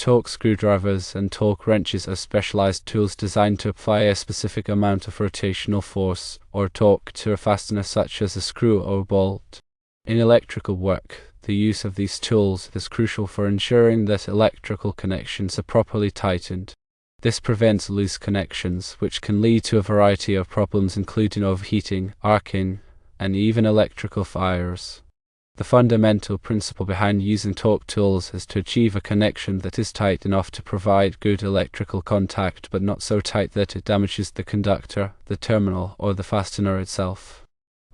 Torque screwdrivers and torque wrenches are specialized tools designed to apply a specific amount of rotational force or torque to a fastener such as a screw or bolt. In electrical work, the use of these tools is crucial for ensuring that electrical connections are properly tightened. This prevents loose connections, which can lead to a variety of problems including overheating, arcing, and even electrical fires. The fundamental principle behind using torque tools is to achieve a connection that is tight enough to provide good electrical contact but not so tight that it damages the conductor, the terminal, or the fastener itself.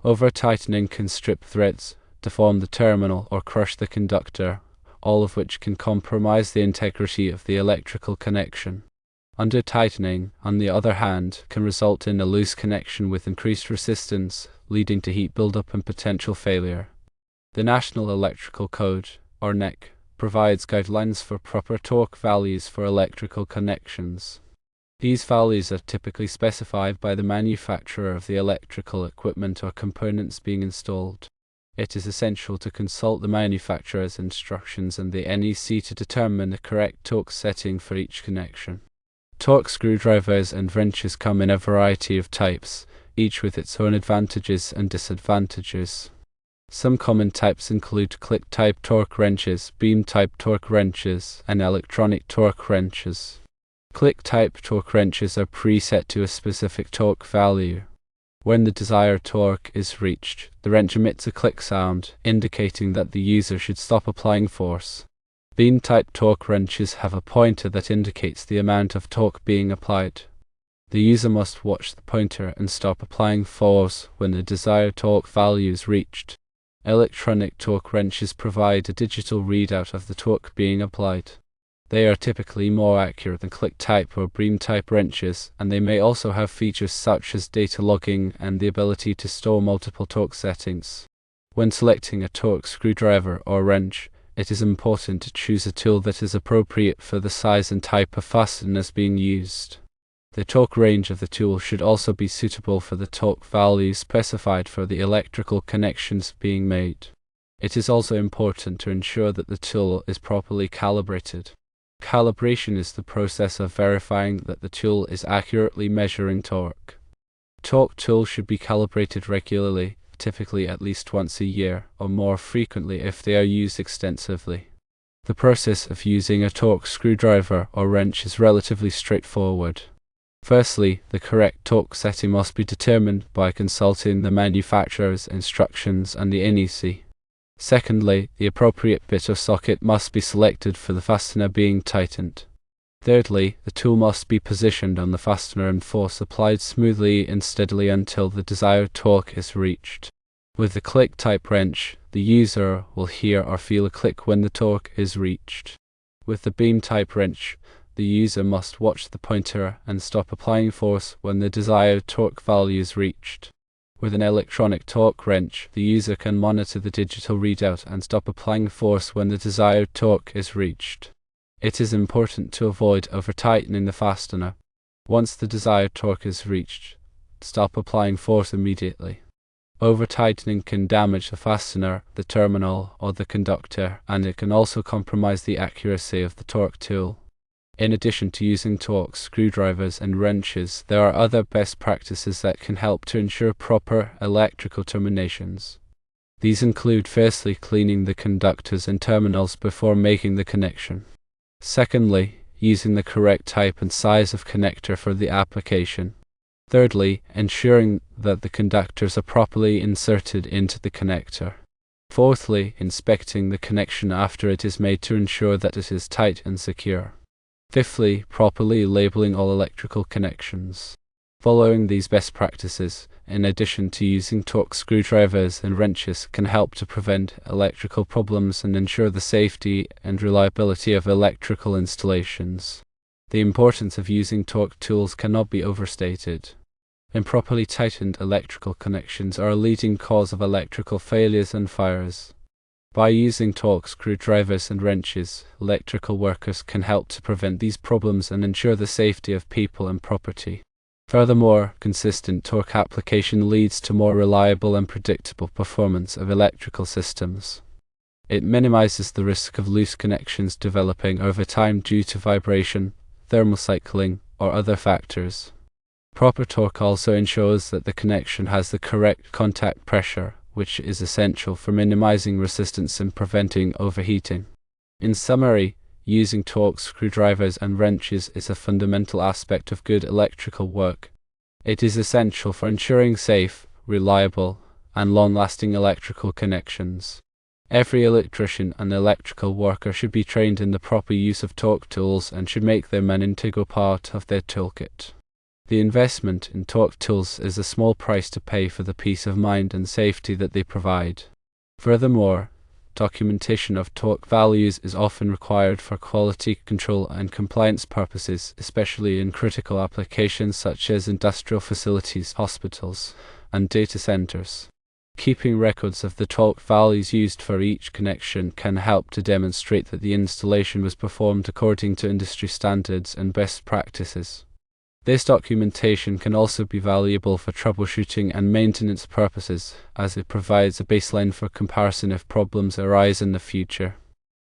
Over-tightening can strip threads, deform the terminal, or crush the conductor, all of which can compromise the integrity of the electrical connection. Under-tightening, on the other hand, can result in a loose connection with increased resistance, leading to heat buildup and potential failure. The National Electrical Code, or NEC, provides guidelines for proper torque values for electrical connections. These values are typically specified by the manufacturer of the electrical equipment or components being installed. It is essential to consult the manufacturer's instructions and the NEC to determine the correct torque setting for each connection. Torque screwdrivers and wrenches come in a variety of types, each with its own advantages and disadvantages. Some common types include click-type torque wrenches, beam-type torque wrenches, and electronic torque wrenches. Click-type torque wrenches are preset to a specific torque value. When the desired torque is reached, the wrench emits a click sound, indicating that the user should stop applying force. Beam-type torque wrenches have a pointer that indicates the amount of torque being applied. The user must watch the pointer and stop applying force when the desired torque value is reached. Electronic torque wrenches provide a digital readout of the torque being applied. They are typically more accurate than click-type or beam-type wrenches, and they may also have features such as data logging and the ability to store multiple torque settings. When selecting a torque screwdriver or wrench, it is important to choose a tool that is appropriate for the size and type of fasteners being used. The torque range of the tool should also be suitable for the torque value specified for the electrical connections being made. It is also important to ensure that the tool is properly calibrated. Calibration is the process of verifying that the tool is accurately measuring torque. Torque tools should be calibrated regularly, typically at least once a year, or more frequently if they are used extensively. The process of using a torque screwdriver or wrench is relatively straightforward. Firstly, the correct torque setting must be determined by consulting the manufacturer's instructions and the NEC. Secondly, the appropriate bit or socket must be selected for the fastener being tightened. Thirdly, the tool must be positioned on the fastener and force applied smoothly and steadily until the desired torque is reached. With the click-type wrench, the user will hear or feel a click when the torque is reached. With the beam-type wrench, the user must watch the pointer and stop applying force when the desired torque value is reached. With an electronic torque wrench, the user can monitor the digital readout and stop applying force when the desired torque is reached. It is important to avoid over-tightening the fastener. Once the desired torque is reached, stop applying force immediately. Over-tightening can damage the fastener, the terminal, or the conductor, and it can also compromise the accuracy of the torque tool. In addition to using torque screwdrivers and wrenches, there are other best practices that can help to ensure proper electrical terminations. These include firstly cleaning the conductors and terminals before making the connection. Secondly, using the correct type and size of connector for the application. Thirdly, ensuring that the conductors are properly inserted into the connector. Fourthly, inspecting the connection after it is made to ensure that it is tight and secure. Fifthly, properly labeling all electrical connections. Following these best practices, in addition to using torque screwdrivers and wrenches, can help to prevent electrical problems and ensure the safety and reliability of electrical installations. The importance of using torque tools cannot be overstated. Improperly tightened electrical connections are a leading cause of electrical failures and fires. By using torque screwdrivers and wrenches, electrical workers can help to prevent these problems and ensure the safety of people and property. Furthermore, consistent torque application leads to more reliable and predictable performance of electrical systems. It minimizes the risk of loose connections developing over time due to vibration, thermal cycling, or other factors. Proper torque also ensures that the connection has the correct contact pressure, which is essential for minimizing resistance and preventing overheating. In summary, using torque screwdrivers and wrenches is a fundamental aspect of good electrical work. It is essential for ensuring safe, reliable, and long-lasting electrical connections. Every electrician and electrical worker should be trained in the proper use of torque tools and should make them an integral part of their toolkit. The investment in torque tools is a small price to pay for the peace of mind and safety that they provide. Furthermore, documentation of torque values is often required for quality control and compliance purposes, especially in critical applications such as industrial facilities, hospitals, and data centers. Keeping records of the torque values used for each connection can help to demonstrate that the installation was performed according to industry standards and best practices. This documentation can also be valuable for troubleshooting and maintenance purposes, as it provides a baseline for comparison if problems arise in the future.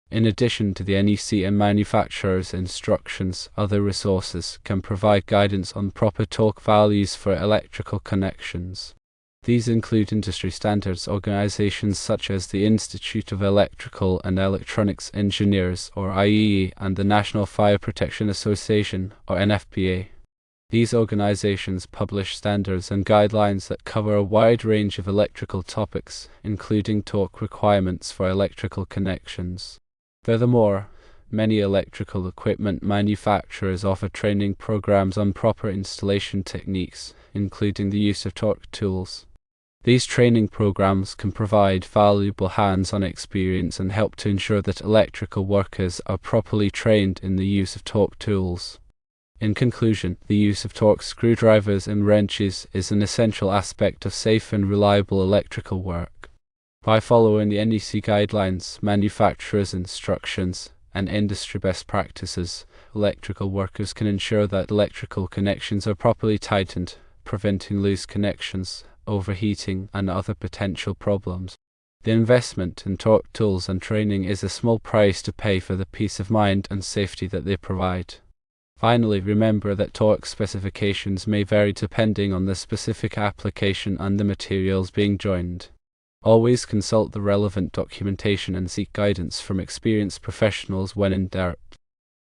In addition to the NEC and manufacturer's instructions, other resources can provide guidance on proper torque values for electrical connections. These include industry standards organizations such as the Institute of Electrical and Electronics Engineers, or IEE, and the National Fire Protection Association, or NFPA. These organizations publish standards and guidelines that cover a wide range of electrical topics, including torque requirements for electrical connections. Furthermore, many electrical equipment manufacturers offer training programs on proper installation techniques, including the use of torque tools. These training programs can provide valuable hands-on experience and help to ensure that electrical workers are properly trained in the use of torque tools. In conclusion, the use of torque screwdrivers and wrenches is an essential aspect of safe and reliable electrical work. By following the NEC guidelines, manufacturers' instructions, and industry best practices, electrical workers can ensure that electrical connections are properly tightened, preventing loose connections, overheating, and other potential problems. The investment in torque tools and training is a small price to pay for the peace of mind and safety that they provide. Finally, remember that torque specifications may vary depending on the specific application and the materials being joined. Always consult the relevant documentation and seek guidance from experienced professionals when in doubt.